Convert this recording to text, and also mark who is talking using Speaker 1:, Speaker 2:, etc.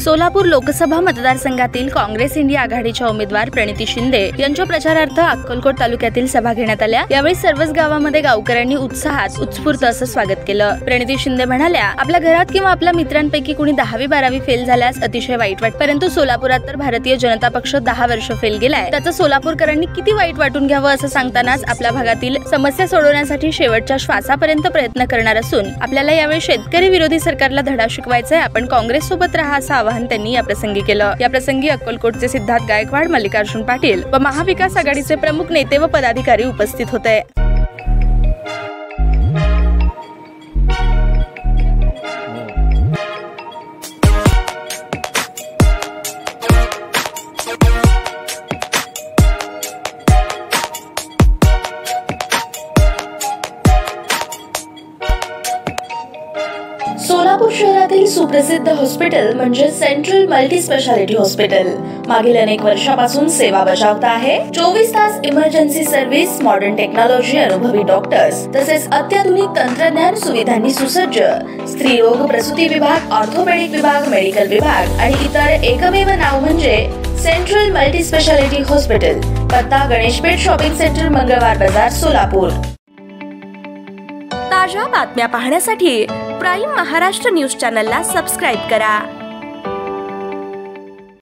Speaker 1: सोलापूर लोकसभा मतदारसंघातील काँग्रेस इंडिया आघाडीच्या उमेदवार प्रणिती शिंदे यांच्या प्रचारार्थ अक्कलकोट तालुक्यातील सभा घेण्यात आल्या। यावेळी सर्वच गावांमध्ये गावकऱ्यांनी उत्साहात उत्स्फूर्त असं स्वागत केलं। प्रणिती शिंदे म्हणाल्या, आपल्या घरात किंवा आपल्या मित्रांपैकी कुणी 10वी-12वी फेल झाल्यास अतिशय वाईट वाटतं, परंतु सोलापुरात तर भारतीय जनता पक्ष 10 वर्ष फेल गेलाय, त्याचं सोलापूरकरांनी किती वाईट वाटून घ्यावं असं सांगतानाच आपल्या भागातील समस्या सोडवण्यासाठी शेवटच्या श्वासापर्यंत प्रयत्न करणार असून आपल्याला यावेळी शेतकरी विरोधी सरकारला धडा शिकवायचा आहे, आपण काँग्रेस सोबत राहा असं आवाहन त्यांनी या प्रसंगी केलं। या प्रसंगी अक्कलकोटचे सिद्धार्थ गायकवाड, मल्लिकार्जुन पाटील व महाविकास आघाडीचे प्रमुख नेते व पदाधिकारी उपस्थित होते। सोलापूर शहरातील सुप्रसिद्ध हॉस्पिटल म्हणजे सेंट्रल मल्टी स्पेशालिटी हॉस्पिटल मागील अनेक वर्षापासून सेवा बजावत आहे। 24 तास इमर्जन्सी सर्व्हिस, मॉडर्न टेक्नॉलॉजी, अनुभवी डॉक्टर्स तसेच अत्याधुनिक तंत्रज्ञान सुविधांनी सुसज्ज स्त्रीरोग प्रसूती विभाग, ऑर्थोपेडिक विभाग, मेडिकल विभाग आणि इतर एकमेव नाव म्हणजे सेंट्रल मल्टी स्पेशालिटी हॉस्पिटल। पत्ता गणेशपेठ शॉपिंग सेंटर, मंगळवार बाजार, सोलापूर। ताज्या बातम्या पाहण्यासाठी प्राईम महाराष्ट्र न्यूज चॅनलला सबस्क्राईब करा।